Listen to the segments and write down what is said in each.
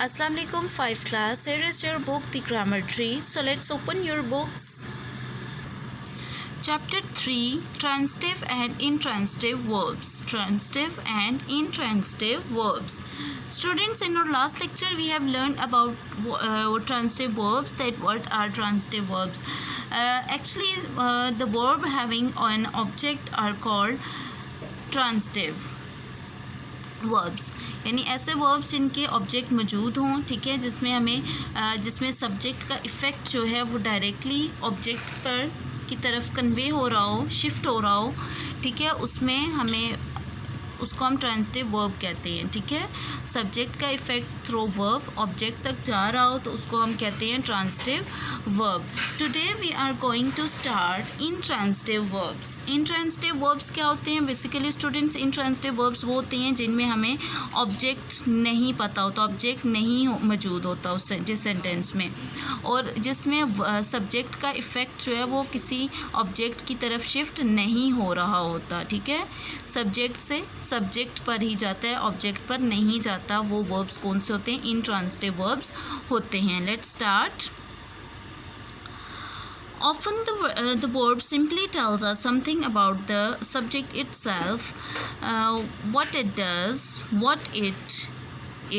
Assalamu alaikum 5 class. Here is your book The Grammar Tree. So let's open your books. Chapter 3, Transitive and Intransitive Verbs. Transitive and intransitive verbs. Students, in our last lecture we have learned about transitive verbs. That what are transitive verbs? Actually the verb having an object are called transitive verbs, यानी ऐसे verbs जिनके object मौजूद हों, ठीक है, जिसमें subject का effect जो है वो डायरेक्टली ऑब्जेक्ट पर की तरफ कन्वे हो रहा हो, शिफ्ट हो रहा हो, ठीक है, उसको हम ट्रांजिटिव वर्ब कहते हैं। ठीक है, सब्जेक्ट का इफ़ेक्ट थ्रू वर्ब ऑब्जेक्ट तक जा रहा हो तो उसको हम कहते हैं transitive verb. Today we are going to start intransitive verbs. Intransitive verbs क्या होते हैं? बेसिकली स्टूडेंट्स, इंट्रांजिटिव वर्ब्स वो होते हैं जिनमें हमें ऑब्जेक्ट नहीं पता होता, ऑब्जेक्ट नहीं मौजूद होता उस जिस सेंटेंस में, और जिसमें सब्जेक्ट का इफ़ेक्ट जो है वो किसी ऑब्जेक्ट की तरफ शिफ्ट नहीं हो रहा होता। ठीक है, सब्जेक्ट से सब्जेक्ट पर ही जाता है, ऑब्जेक्ट पर नहीं जाता। वो वर्ब्स कौन से होते हैं? इंट्रांजिटिव वर्ब्स होते हैं। Let's start. Often the verb simply tells us something about the subject itself, what it does, what it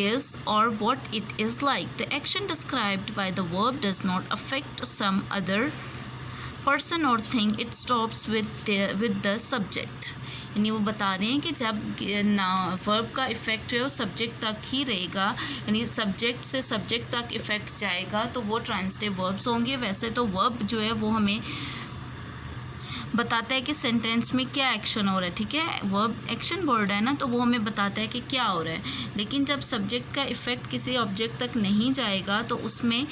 is, or what it is like. The action described by the verb does not affect some other person or thing. It stops with the subject. यानी वो बता रहे हैं कि जब verb का effect जो है वो सब्जेक्ट तक ही रहेगा, यानी सब्जेक्ट से सब्जेक्ट तक इफ़ेक्ट जाएगा तो वो ट्रांजिटिव वर्ब्स होंगे। वैसे तो वर्ब जो है वो हमें बताता है कि सेंटेंस में क्या एक्शन हो रहा है। ठीक है, वर्ब एक्शन वर्ड है ना, तो वो हमें बताता है कि क्या हो रहा है। लेकिन जब सब्जेक्ट का इफ़ेक्ट किसी ऑब्जेक्ट तक नहीं जाएगा तो उसमें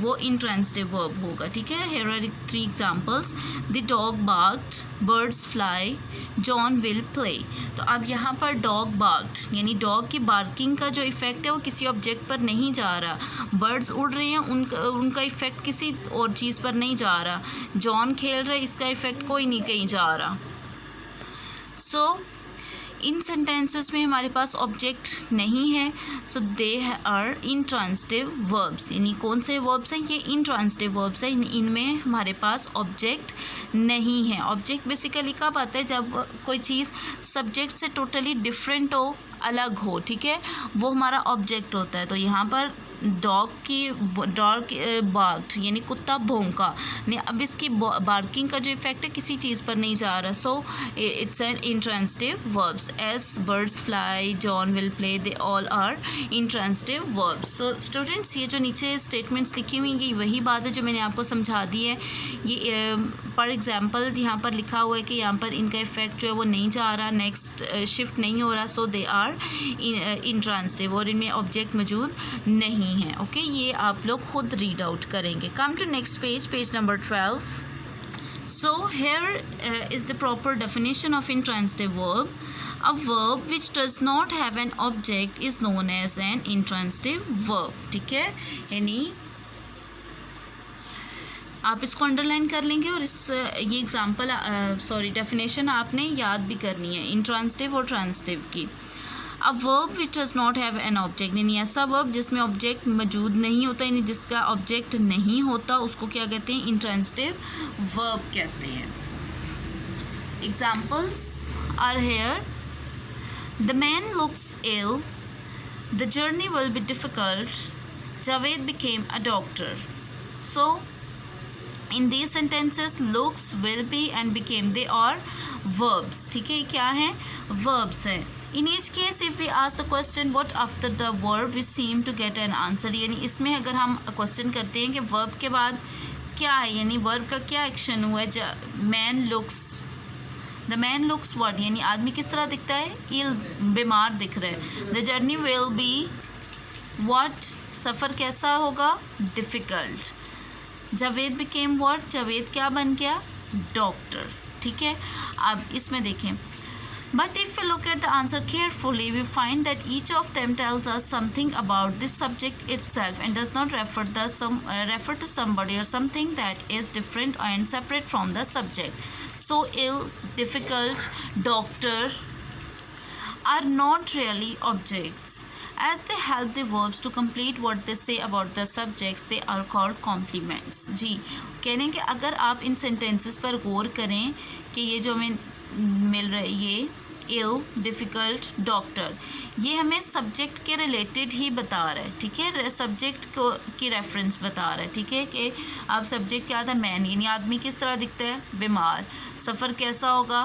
वो इंट्रांजिटिव वर्ब होगा। ठीक है, here are 3 examples. The dog barked, birds fly, John will play. तो अब यहाँ पर डॉग बार्क्ड यानी डॉग की बार्किंग का जो इफ़ेक्ट है वो किसी ऑब्जेक्ट पर नहीं जा रहा। बर्ड्स उड़ रहे हैं, उनका इफ़ेक्ट किसी और चीज़ पर नहीं जा रहा। जॉन खेल रहे, इसका इफ़ेक्ट कोई नहीं कहीं जा रहा। सो इन सेंटेंसेस में हमारे पास ऑब्जेक्ट नहीं है, सो दे आर इंट्रांजिटिव वर्ब्स। यानी कौन से वर्ब्स हैं? ये इंट्रांजिटिव वर्ब्स हैं, इनमें हमारे पास ऑब्जेक्ट नहीं है। ऑब्जेक्ट बेसिकली कब आता है? जब कोई चीज़ सब्जेक्ट से टोटली डिफरेंट हो, अलग हो। ठीक है, वो हमारा ऑब्जेक्ट होता है। तो यहाँ पर डॉग बार्क्ड यानी कुत्ता भौंका, यानी अब इसकी बार्किंग का जो इफेक्ट है किसी चीज़ पर नहीं जा रहा। So it's an intransitive verbs. As birds fly, John will play, they all are intransitive verbs. So students, ये जो नीचे स्टेटमेंट्स लिखी हुई ये वही बात है जो मैंने आपको समझा दी है। ये फॉर एग्जाम्पल यहाँ पर लिखा हुआ है कि यहाँ पर इनका इफेक्ट जो है वो नहीं जा रहा, नेक्स्ट शिफ्ट नहीं हो रहा, सो दे आर इंट्रांजिटिव, और इनमें ऑब्जेक्ट मौजूद नहीं है। ओके, ये आप लोग खुद रीड आउट करेंगे। Come to next page, page number 12. So here is the proper definition of intransitive verb. A verb which does not have an object is known as an intransitive verb. ठीक है, यानी आप इसको underline कर लेंगे और ये एग्जाम्पल डेफिनेशन आपने याद भी करनी है इंट्रांजिटिव और ट्रांजिटिव की। A verb which does not have an object, यानी ऐसा वर्ब जिसमें ऑब्जेक्ट मौजूद नहीं होता, यानी जिसका ऑब्जेक्ट नहीं होता, उसको क्या कहते हैं? इंट्रांजिटिव वर्ब कहते हैं। Examples are here. The man looks ill, the journey will be difficult, Javed became a doctor. So in these sentences looks, will be and became, they are verbs. ठीक है, क्या है? verbs हैं। In each case if we ask the question what after the verb we seem to get an answer, यानी इसमें अगर हम question करते हैं कि verb के बाद क्या है, यानी verb का क्या एक्शन हुआ है। man looks, the man looks what, यानी आदमी किस तरह दिखता है? ill, बीमार दिख रहा है। the journey will be what, सफ़र कैसा होगा? difficult। Javed became what, Javed क्या बन गया? डॉक्टर। ठीक है, अब इसमें देखें। But if we look at the answer carefully, we find that each of them tells us something about this subject itself and does not refer to somebody or something that is different and separate from the subject. So ill, difficult, doctor are not really objects. As they help the verbs to complete what they say about the subjects, they are called complements. जी कह रहे हैं कि अगर आप इन sentences पर गौर करें कि ये जो हमें मिल रहा है ये इल, डिफ़िकल्ट, डॉक्टर, ये हमें सब्जेक्ट के रिलेटेड ही बता रहा है, ठीक है, सब्जेक्ट को की रेफरेंस बता रहा है, ठीक है, कि आप सब्जेक्ट क्या था, मैन, यानी आदमी किस तरह दिखता है, बीमार, सफ़र कैसा होगा,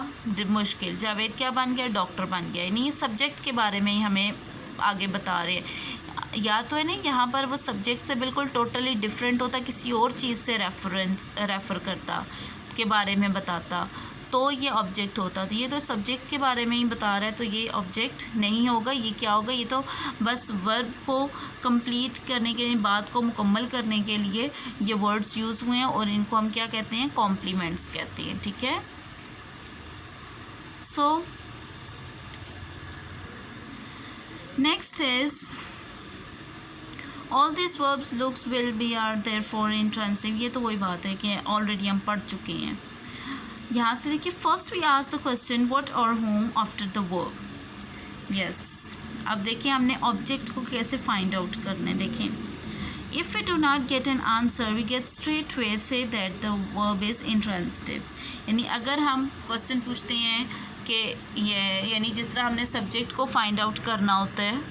मुश्किल, जावेद क्या बन गया, डॉक्टर बन गया, यानी ये सब्जेक्ट के बारे में ही हमें आगे बता रहे हैं। या तो है ना यहाँ पर वो सब्जेक्ट से बिल्कुल टोटली डिफरेंट होता, किसी और चीज़ से रेफ़र करता, के बारे में बताता, तो ये ऑब्जेक्ट होता। तो ये तो सब्जेक्ट के बारे में ही बता रहा है, तो ये ऑब्जेक्ट नहीं होगा। ये क्या होगा, ये तो बस वर्ब को कंप्लीट करने के लिए, बात को मुकम्मल करने के लिए ये वर्ड्स यूज़ हुए हैं, और इनको हम क्या कहते हैं, कॉम्प्लीमेंट्स कहते हैं, ठीक है। So next is all this verbs looks will be are therefore intransitive. ये तो वही बात है कि ऑलरेडी हम पढ़ चुके हैं। यहाँ से देखिए, first we ask the question what or whom after the verb. Yes, अब देखिए हमने ऑब्जेक्ट को कैसे फाइंड आउट करना है। देखें, if we do not get an answer we get straight way से that the verb is intransitive. यानी अगर हम क्वेश्चन पूछते हैं कि ये, यानी जिस तरह हमने सब्जेक्ट को फाइंड आउट करना होता है,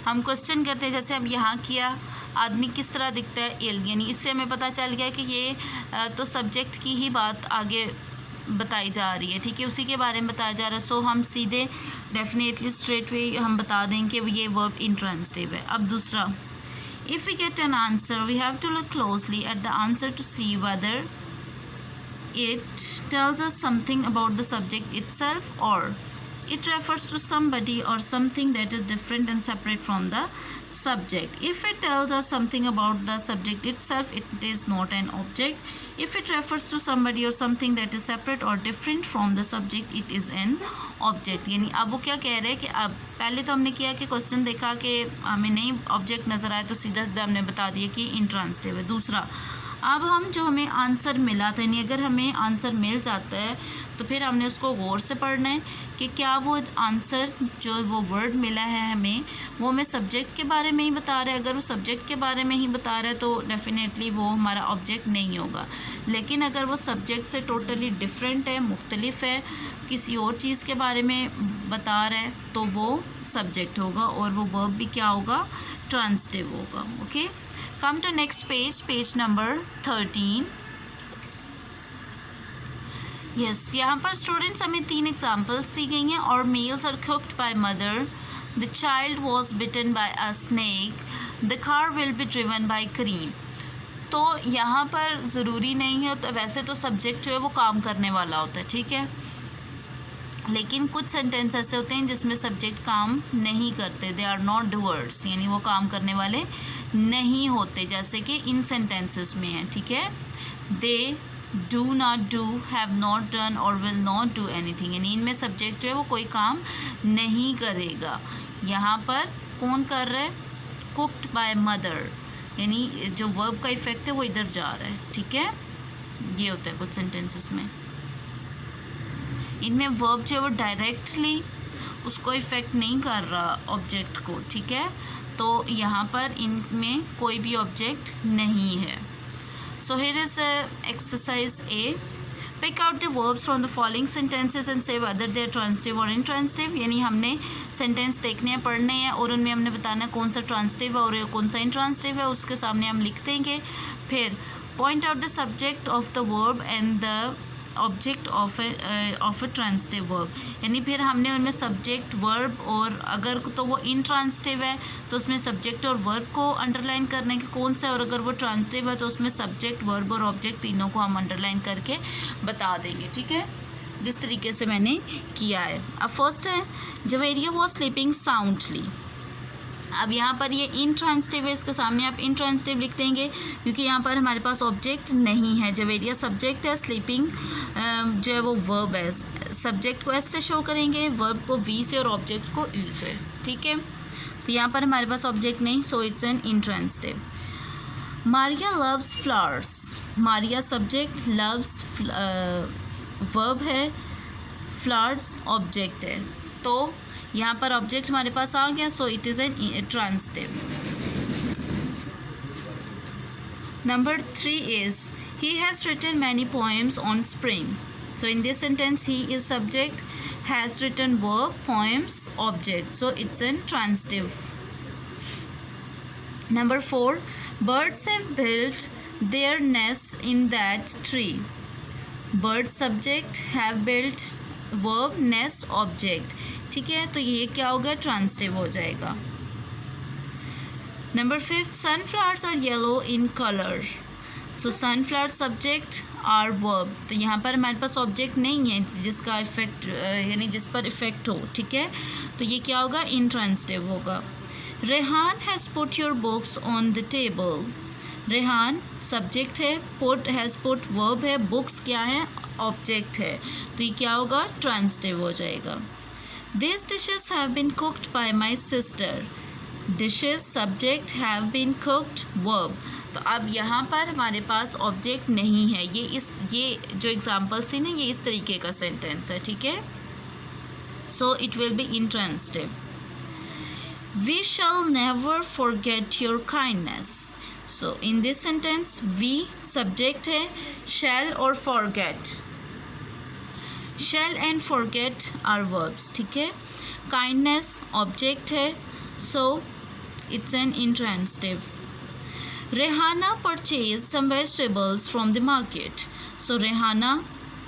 हम क्वेश्चन करते हैं, जैसे अब यहाँ किया, आदमी किस तरह दिखता है, इल, यानी इससे हमें पता चल गया कि ये तो सब्जेक्ट की ही बात आगे बताई जा रही है, ठीक है, उसी के बारे में बताया जा रहा है। सो हम सीधे डेफिनेटली स्ट्रेट वे हम बता दें कि ये वर्ब इंट्रांसिटिव है। अब दूसरा, if we get an answer we have to look closely at the answer to see whether it tells us something about the subject itself or it refers to somebody or something that is different and separate from the subject. If it tells us something about the subject itself, it is not an object. If it refers to somebody or something that is separate or different from the subject, it is an object. यानी अब वो क्या कह रहे हैं कि अब पहले तो हमने किया कि क्वेश्चन देखा कि हमें नहीं ऑब्जेक्ट नज़र आया, तो सीधा सीधा हमने बता दिया कि इंट्रांसिटिव है। दूसरा, अब हम जो हमें आंसर मिला था, यानी अगर हमें आंसर मिल जाता है तो फिर हमने उसको गौर से पढ़ना है कि क्या वो आंसर, जो वो वर्ड मिला है हमें, वो हमें सब्जेक्ट के बारे में ही बता रहा है। अगर वो सब्जेक्ट के बारे में ही बता रहा है तो डेफिनेटली वो हमारा ऑब्जेक्ट नहीं होगा। लेकिन अगर वो सब्जेक्ट से टोटली डिफरेंट है, मुख्तलिफ है, किसी और चीज़ के बारे में बता रहा है, तो वो सब्जेक्ट होगा, और वो वर्ब भी क्या होगा, ट्रांसिटिव होगा। Okay, come to next page, page number 13। Yes, यहाँ पर स्टूडेंट्स हमें 3 एग्जाम्पल्स दी गई हैं। और meals are cooked by mother, the child was bitten by a snake, the car will be driven by Karim. तो यहाँ पर ज़रूरी नहीं है, तो वैसे तो सब्जेक्ट जो है वो काम करने वाला होता है, ठीक है, लेकिन कुछ सेंटेंस ऐसे होते हैं जिसमें सब्जेक्ट काम नहीं करते, दे आर नॉट डूअर्स, यानी वो काम करने वाले नहीं होते, जैसे कि इन सेंटेंसेस में है, ठीक है, they do not do, have not done और विल नॉट डू एनीथिंग, यानी इनमें सब्जेक्ट जो है वो कोई काम नहीं करेगा। यहाँ पर कौन कर रहा है, कुक्ड बाय मदर, यानी जो वर्ब का इफेक्ट है वो इधर जा रहा है, ठीक है, ये होता है कुछ सेंटेंसेस में। इनमें वर्ब जो है वो डायरेक्टली उसको इफ़ेक्ट नहीं कर रहा ऑब्जेक्ट को, ठीक है, तो यहाँ पर इनमें कोई भी ऑब्जेक्ट नहीं है। So here is exercise A, pick out the verbs from the following sentences and see whether they are transitive और इंट्रांसिटिव। यानी हमने सेंटेंस देखने हैं, पढ़ने हैं, और उनमें हमने बताना कौन सा ट्रांसिटिव है और कौन सा इंट्रांसिटिव है, उसके सामने हम लिख देंगे। फिर point out the subject of the verb and the object of a transitive verb, यानी फिर हमने उनमें सब्जेक्ट, वर्ब, और अगर तो वो इंट्रांसिटिव है तो उसमें सब्जेक्ट और वर्ब को अंडरलाइन करने के कौन सा, और अगर वो ट्रांसिटिव है तो उसमें सब्जेक्ट, वर्ब और ऑब्जेक्ट तीनों को हम अंडरलाइन करके बता देंगे, ठीक है, जिस तरीके से मैंने किया है। अब फर्स्ट है, जवेरिया वॉज स्लीपिंग साउंडली। अब यहाँ पर ये इंट्रांसिटिव है, इसके सामने आप इंट्रांसिटिव लिख देंगे क्योंकि यहाँ पर हमारे पास ऑब्जेक्ट नहीं है। जवेरिया सब्जेक्ट है, स्लीपिंग जो है वो वर्ब है। सब्जेक्ट को एस से शो करेंगे, वर्ब को वी से और ऑब्जेक्ट को ई से, ठीक है, तो यहाँ पर हमारे पास ऑब्जेक्ट नहीं, सो it's N intransitive. Maria loves flowers, Maria subject, loves verb है, फ्लावर्स ऑब्जेक्ट है, तो यहाँ पर ऑब्जेक्ट हमारे पास आ गया, सो it is N transitive. Number 3 is he has written many poems on spring. So in this sentence he is subject, has written verb, poems object. So it's an transitive. Number 4, birds have built their nests in that tree. Bird subject, have built verb, nest object. ठीक है, तो ये क्या होगा, transitive हो जाएगा. Number 5, sunflowers are yellow in color. So sunflower subject are verb. तो यहाँ पर हमारे पास ऑब्जेक्ट नहीं है जिसका इफेक्ट यानी जिस पर इफेक्ट हो. ठीक है, तो ये क्या होगा, इंट्रांसिटिव होगा. Rehan has put your books on the table. Rehan subject है, पुट हैज़ पुट वर्ब है, बुक्स क्या है, ऑब्जेक्ट है. तो ये क्या होगा, ट्रांसिटिव हो जाएगा. These dishes have been cooked by my sister. Dishes subject, have been cooked verb. तो अब यहाँ पर हमारे पास ऑब्जेक्ट नहीं है. ये जो एग्जाम्पल्स थी ना, ये इस तरीके का सेंटेंस है. ठीक है, so it will be intransitive. We shall never forget your kindness. So in this sentence we subject है, shall और forget. Shall and forget are verbs. ठीक है, kindness object है, so it's an intransitive. Rehana purchased some vegetables from the market. So Rehana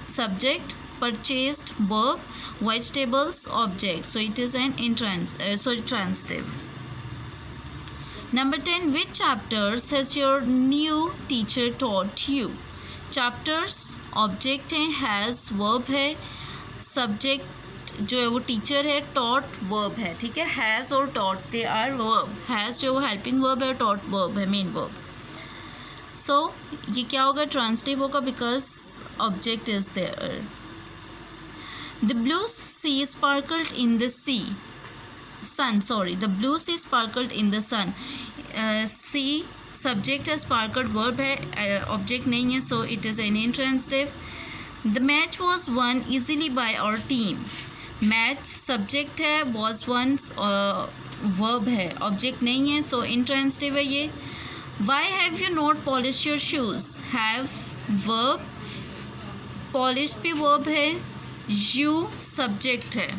subject, purchased verb, vegetables object. So it is an transitive. Number 10, which chapters has your new teacher taught you? Chapters object है, has verb है, subject जो है वो teacher है, taught verb है. ठीक है, has और taught they are verb. Has जो है हेल्पिंग वर्ब है, टॉट वर्ब है, मेन वर्ब. सो ये क्या होगा, ट्रांसिटिव होगा, because object is there. The blue sea sparkled in the sun. The blue sea sparkled in the sun. Sea subject है, sparkled verb है, ऑब्जेक्ट नहीं है, so it is an intransitive. The match was won easily by our team. Match subject है, was once verb है, object नहीं है, so intransitive है ये. Why have you not polish your shoes. Have verb, polish भी verb है, you subject है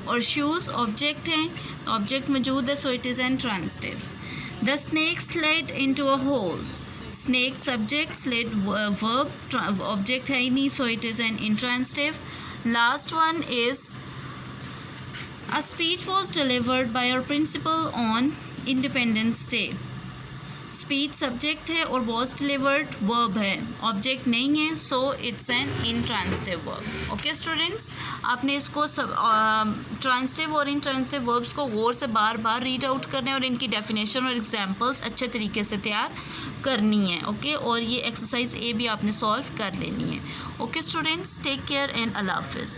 और शूज़ ऑब्जेक्ट है. ऑब्जेक्ट मौजूद है, so it is an transitive. The snake slide into a hole. Snake subject, slide verb, object है ही नहीं, so it is an intransitive. Last one is a speech was delivered by our principal on Independence Day. Speech subject है और was delivered verb है, object नहीं है, so it's an intransitive verb. Okay students, आपने इसको सब transitive और intransitive verbs को गौर से बार बार रीड आउट करना है और इनकी डेफिनेशन और एग्जाम्पल्स अच्छे तरीके से तैयार करनी है. ओके, और ये एक्सरसाइज ए भी आपने सॉल्व कर लेनी है. Okay students, take care and अल्लाह हाफिज़.